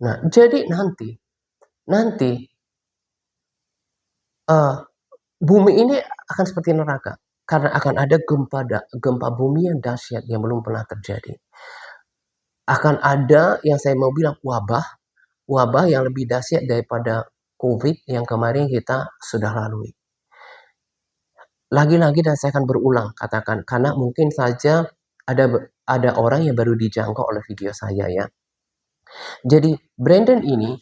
Nah, jadi nanti eh, bumi ini akan seperti neraka karena akan ada gempa bumi yang dahsyat yang belum pernah terjadi. Akan ada yang saya mau bilang wabah yang lebih dahsyat daripada COVID yang kemarin kita sudah lalui. Lagi-lagi dan saya akan berulang katakan karena mungkin saja ada orang yang baru dijangkau oleh video saya ya. Jadi Brandon ini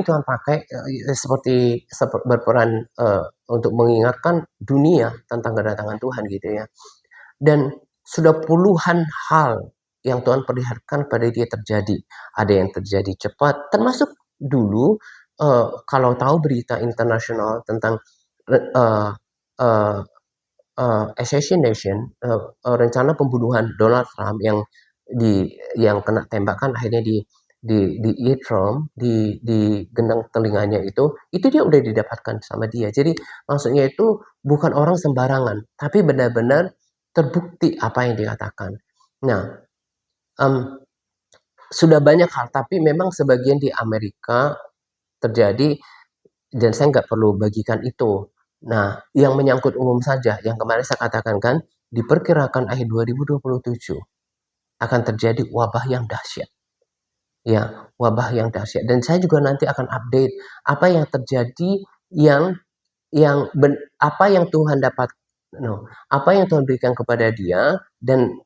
Tuhan pakai seperti berperan untuk mengingatkan dunia tentang kedatangan Tuhan gitu ya. Dan sudah puluhan hal yang Tuhan perlihatkan pada dia terjadi. Ada yang terjadi cepat, termasuk dulu kalau tahu berita internasional tentang uh, uh, assassination, rencana pembunuhan Donald Trump yang kena tembakan akhirnya di eardrum, di gendang telinganya itu dia udah didapatkan sama dia. Jadi maksudnya itu bukan orang sembarangan, tapi benar-benar terbukti apa yang dikatakan. Nah, um, sudah banyak hal, tapi memang sebagian di Amerika terjadi dan saya nggak perlu bagikan itu. Nah, yang menyangkut umum saja, yang kemarin saya katakan kan, diperkirakan akhir 2027 akan terjadi wabah yang dahsyat. Ya, wabah yang dahsyat. Dan saya juga nanti akan update apa yang terjadi yang apa yang Tuhan dapat apa yang Tuhan berikan kepada dia dan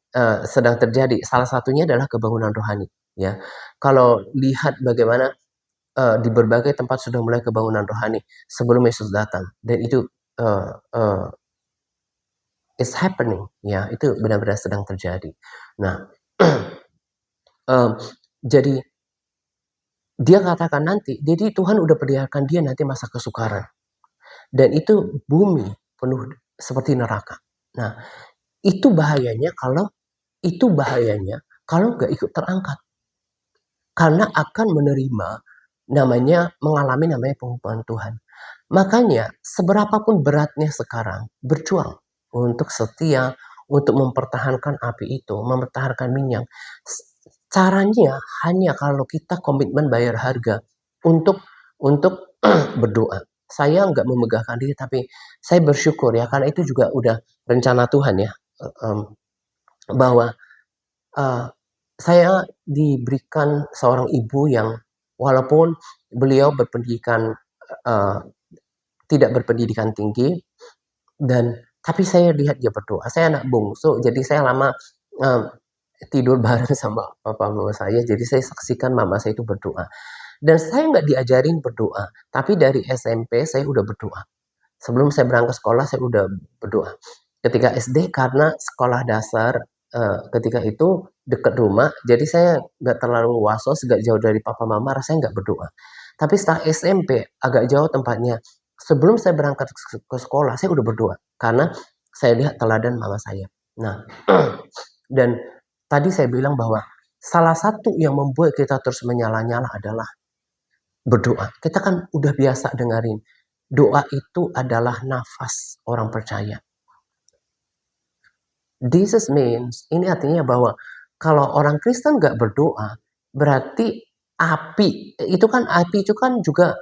sedang terjadi. Salah satunya adalah kebangunan rohani. Ya, kalau lihat bagaimana di berbagai tempat sudah mulai kebangunan rohani sebelum Yesus datang dan itu uh, uh, is happening ya itu benar-benar sedang terjadi. Nah, um, jadi dia katakan nanti, jadi Tuhan udah perlihatkan dia nanti masa kesukaran dan itu bumi penuh seperti neraka. Nah, itu bahayanya kalau nggak ikut terangkat karena akan menerima mengalami namanya penghubungan Tuhan. Makanya, seberapapun beratnya sekarang, berjuang untuk setia, untuk mempertahankan api itu, mempertahankan minyak. Caranya hanya kalau kita komitmen bayar harga untuk berdoa. Saya nggak memegahkan diri, tapi saya bersyukur ya, karena itu juga udah rencana Tuhan ya, bahwa uh, saya diberikan seorang ibu yang walaupun beliau uh, tidak berpendidikan tinggi dan tapi saya lihat dia berdoa. Saya anak bungsu, jadi saya lama uh, tidur bareng sama papa mama saya. Jadi saya saksikan mama saya itu berdoa. Dan saya nggak diajarin berdoa, tapi dari SMP saya udah berdoa. Sebelum saya berangkat sekolah saya udah berdoa. Ketika SD karena sekolah dasar ketika itu dekat rumah, jadi saya nggak terlalu was-was, nggak jauh dari papa mama, rasanya nggak berdoa. Tapi setelah SMP agak jauh tempatnya. Sebelum saya berangkat ke sekolah, saya udah berdoa karena saya lihat teladan mama saya. Nah, dan tadi saya bilang bahwa salah satu yang membuat kita terus menyala-nyala adalah berdoa. Kita kan udah biasa dengerin doa itu adalah nafas orang percaya. This means, ini artinya bahwa kalau orang Kristen nggak berdoa, berarti api itu kan juga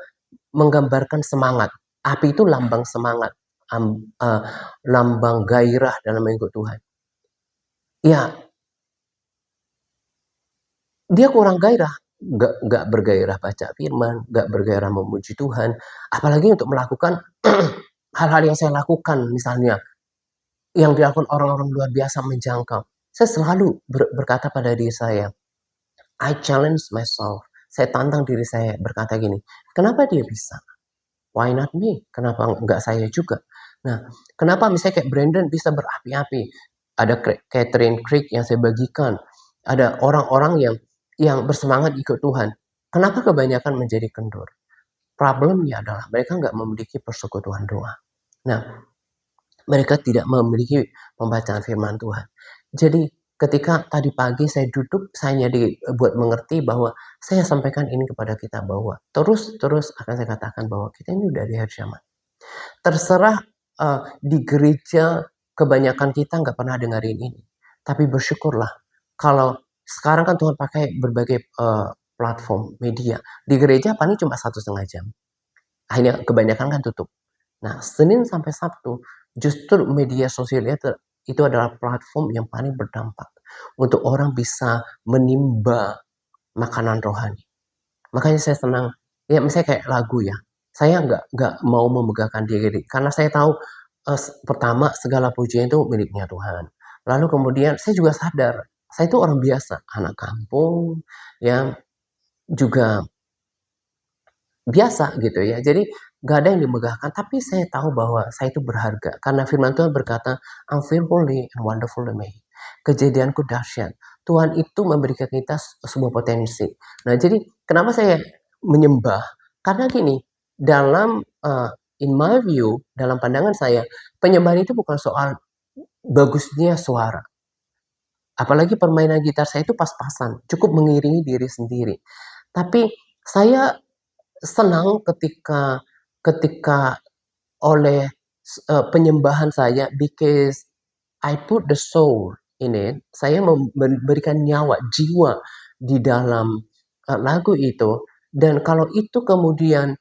menggambarkan semangat. Api itu lambang semangat, lambang gairah dalam mengikut Tuhan. Ya, dia kurang gairah, nggak bergairah baca firman, nggak bergairah memuji Tuhan, apalagi untuk melakukan hal-hal yang saya lakukan, misalnya yang dilakukan orang-orang luar biasa menjangkau. Saya selalu berkata pada diri saya, I challenge myself. Saya tantang diri saya berkata gini, kenapa dia bisa? Why not me? Kenapa nggak saya juga? Nah, kenapa misalnya kayak Brandon bisa berapi-api? Ada Catherine Creek yang saya bagikan. Ada orang-orang yang bersemangat ikut Tuhan. Kenapa kebanyakan menjadi kendur? Problemnya adalah mereka nggak memiliki persekutuan doa. Nah, mereka tidak memiliki pembacaan firman Tuhan. Jadi ketika tadi pagi saya duduk, saya dibuat mengerti bahwa saya sampaikan ini kepada kita bahwa terus akan saya katakan bahwa kita ini udah di akhir zaman. Terserah di gereja kebanyakan kita nggak pernah dengerin ini. Tapi bersyukurlah kalau sekarang kan Tuhan pakai berbagai platform media. Di gereja paling cuma 1,5 jam. Akhirnya kebanyakan kan tutup. Nah, Senin sampai Sabtu justru media sosial itu adalah platform yang paling berdampak untuk orang bisa menimba makanan rohani. Makanya saya senang, ya misalnya kayak lagu ya. Saya nggak mau memegahkan diri karena saya tahu pertama segala pujian itu miliknya Tuhan. Lalu kemudian saya juga sadar, saya itu orang biasa, anak kampung yang juga biasa gitu ya. Jadi gak ada yang dimegahkan, tapi saya tahu bahwa saya itu berharga. Karena firman Tuhan berkata, I'm fearfully and wonderfully made. Kejadianku dahsyat. Tuhan itu memberikan kita sebuah potensi. Nah, jadi kenapa saya menyembah? Karena gini, dalam in my view, dalam pandangan saya, penyembahan itu bukan soal bagusnya suara. Apalagi permainan gitar saya itu pas-pasan, cukup mengiringi diri sendiri. Tapi saya senang ketika oleh penyembahan saya, because I put the soul in it. Saya memberikan nyawa, jiwa di dalam lagu itu. Dan kalau itu kemudian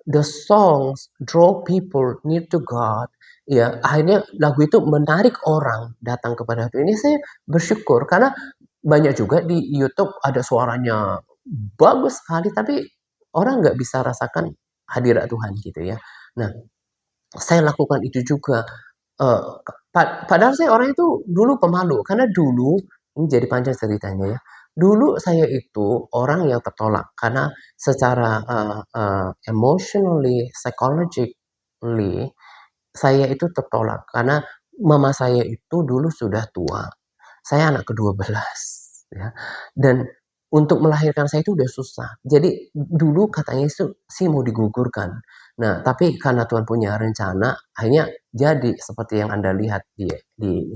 the songs draw people near to God, ya akhirnya lagu itu menarik orang datang kepada Tuhan. Ini saya bersyukur karena banyak juga di YouTube ada suaranya bagus sekali, tapi orang nggak bisa rasakan hadirat Tuhan gitu ya. Nah, saya lakukan itu juga. Padahal saya orang itu dulu pemalu, karena dulu, ini jadi panjang ceritanya ya. Dulu saya itu orang yang tertolak karena secara emotionally, psychologically, saya itu tertolak karena mama saya itu dulu sudah tua. Saya anak ke-12 ya. Dan untuk melahirkan saya itu udah susah. Jadi dulu katanya itu sih mau digugurkan. Nah, tapi karena Tuhan punya rencana, akhirnya jadi seperti yang Anda lihat di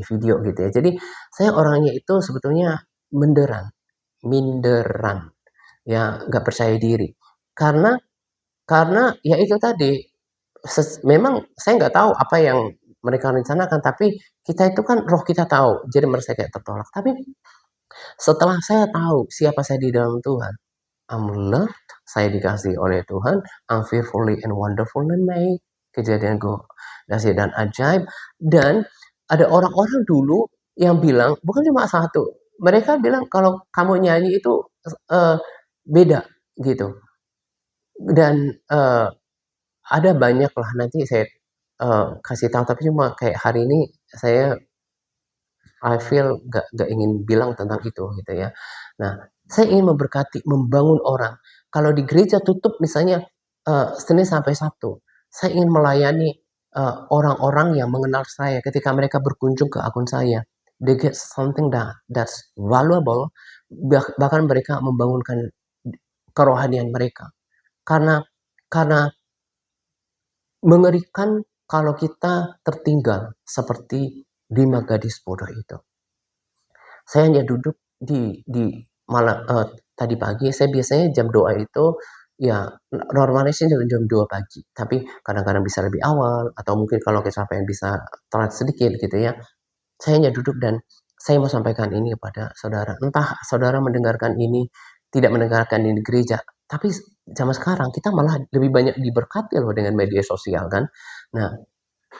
video gitu ya. Jadi saya orangnya itu sebetulnya minderan, ya nggak percaya diri. Karena ya itu tadi, memang saya nggak tahu apa yang mereka rencanakan, tapi kita itu kan roh kita tahu, jadi merasa kayak tertolak. Tapi setelah saya tahu siapa saya di dalam Tuhan, I'm loved, saya dikasih oleh Tuhan, I'm fearfully and wonderfully made, kejadianku dahsyat dan ajaib. Dan ada orang-orang dulu yang bilang, bukan cuma satu, mereka bilang kalau kamu nyanyi itu beda gitu. Dan ada banyak lah, nanti saya kasih tahu, tapi cuma kayak hari ini saya I feel gak ingin bilang tentang itu gitu ya. Nah, saya ingin memberkati, membangun orang. Kalau di gereja tutup misalnya Senin sampai Sabtu, saya ingin melayani orang-orang yang mengenal saya ketika mereka berkunjung ke akun saya. They get something that's valuable, bahkan mereka membangunkan kerohanian mereka. Karena mengerikan kalau kita tertinggal seperti 5 gadis bodoh itu. Saya hanya duduk di malam tadi pagi, saya biasanya jam doa itu ya normalnya sih jam 2 pagi, tapi kadang-kadang bisa lebih awal atau mungkin kalau kecapean bisa telat sedikit gitu ya. Saya hanya duduk dan saya mau sampaikan ini kepada saudara. Entah saudara mendengarkan ini, tidak mendengarkan ini di gereja, tapi zaman sekarang kita malah lebih banyak diberkati loh dengan media sosial kan. Nah,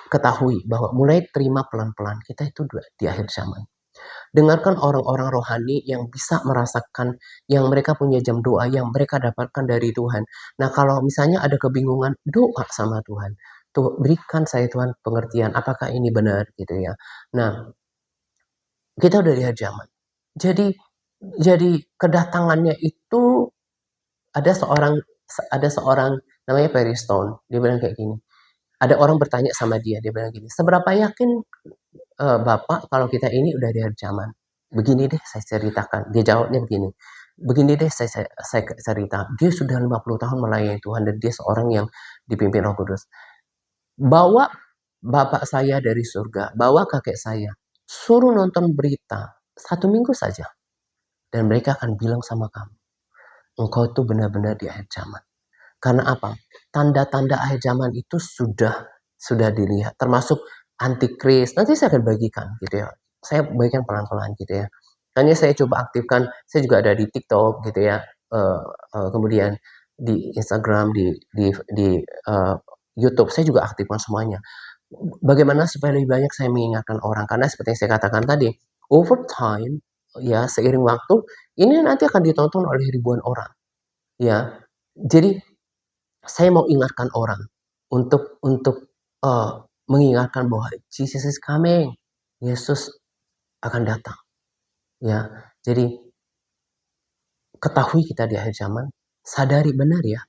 ketahui bahwa mulai terima pelan-pelan, kita itu di akhir zaman. Dengarkan orang-orang rohani yang bisa merasakan, yang mereka punya jam doa, yang mereka dapatkan dari Tuhan. Nah, kalau misalnya ada kebingungan, doa sama Tuhan. Tuh, berikan saya Tuhan pengertian, apakah ini benar gitu ya. Nah, kita udah lihat zaman. Jadi kedatangannya itu ada seorang namanya Perry Stone. Dia bilang kayak gini. Ada orang bertanya sama dia bilang gini, seberapa yakin Bapak kalau kita ini udah di akhir zaman? Begini deh saya ceritakan. Dia jawabnya begini. Begini deh saya cerita. Dia sudah 50 tahun melayani Tuhan dan dia seorang yang dipimpin Roh Kudus. Bawa bapak saya dari surga, bawa kakek saya, suruh nonton berita 1 minggu saja. Dan mereka akan bilang sama kamu, engkau tuh benar-benar di akhir zaman. Karena apa? Tanda-tanda akhir zaman itu sudah dilihat, termasuk antikris. Nanti saya akan bagikan gitu ya. Saya bagikan pelan-pelan gitu ya. Hanya saya coba aktifkan, saya juga ada di TikTok gitu ya. kemudian di Instagram, di YouTube, saya juga aktifkan semuanya. Bagaimana supaya lebih banyak saya mengingatkan orang, karena seperti yang saya katakan tadi, over time, ya seiring waktu, ini nanti akan ditonton oleh ribuan orang, ya. Jadi saya mau ingatkan orang untuk mengingatkan bahwa Jesus is coming, Yesus akan datang, ya. Jadi ketahui kita di akhir zaman, sadari benar ya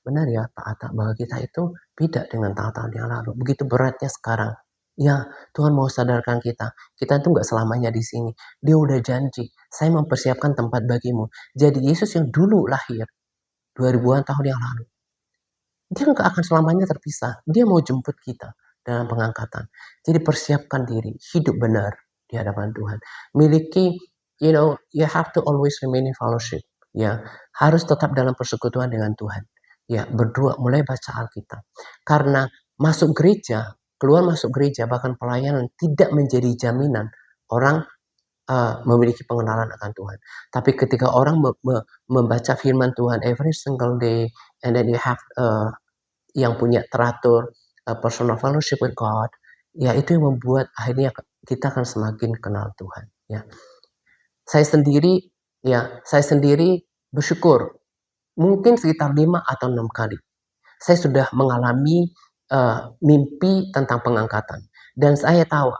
Pak Atta, bahwa kita itu beda dengan tahun-tahun yang lalu. Begitu beratnya sekarang. Ya, Tuhan mau sadarkan kita. Kita itu nggak selamanya di sini. Dia udah janji, saya mempersiapkan tempat bagimu. Jadi Yesus yang dulu lahir 2000-an tahun yang lalu, dia nggak akan selamanya terpisah. Dia mau jemput kita dalam pengangkatan. Jadi persiapkan diri, hidup benar di hadapan Tuhan. Miliki, you have to always remain in fellowship. Ya, harus tetap dalam persekutuan dengan Tuhan. Ya, berdoa, mulai baca Alkitab. Karena masuk gereja, keluar masuk gereja, bahkan pelayanan tidak menjadi jaminan orang memiliki pengenalan akan Tuhan. Tapi ketika orang membaca firman Tuhan every single day, and then you have yang punya teratur personal fellowship with God, ya itu yang membuat akhirnya kita akan semakin kenal Tuhan. Ya, saya sendiri bersyukur mungkin sekitar 5 atau 6 kali saya sudah mengalami mimpi tentang pengangkatan, dan saya tahu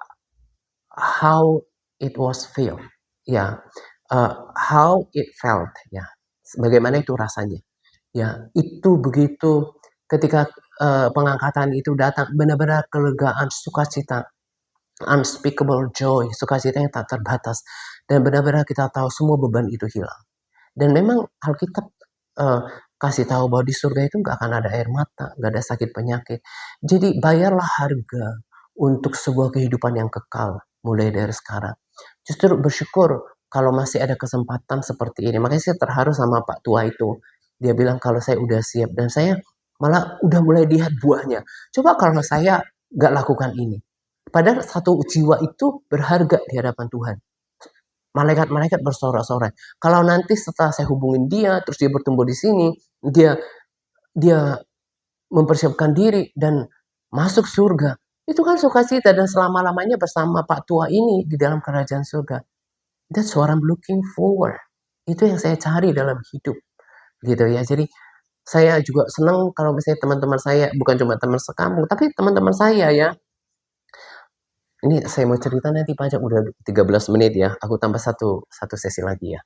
how it was feel, ya, how it felt, ya, bagaimana itu rasanya. Ya, itu begitu ketika pengangkatan itu datang, benar-benar kelegaan, sukacita, unspeakable joy, sukacita yang tak terbatas, dan benar-benar kita tahu semua beban itu hilang. Dan memang Alkitab kasih tahu bahwa di surga itu nggak akan ada air mata, nggak ada sakit penyakit. Jadi bayarlah harga untuk sebuah kehidupan yang kekal mulai dari sekarang. Justru bersyukur kalau masih ada kesempatan seperti ini. Makanya saya terharu sama Pak Tua itu. Dia bilang kalau saya udah siap, dan saya malah udah mulai lihat buahnya. Coba kalau saya nggak lakukan ini. Padahal satu jiwa itu berharga di hadapan Tuhan. Malaikat-malaikat bersorak-sorai. Kalau nanti setelah saya hubungin dia, terus dia bertumbuh di sini, dia dia mempersiapkan diri dan masuk surga. Itu kan sukacita, dan selama-lamanya bersama Pak Tua ini di dalam kerajaan surga. That's what I'm looking forward. Itu yang saya cari dalam hidup, gitu ya. Jadi saya juga senang kalau misalnya teman-teman saya, bukan cuma teman sekampung, tapi teman-teman saya ya. Ini saya mau cerita nanti Pajak udah 13 menit ya. Aku tambah satu sesi lagi ya.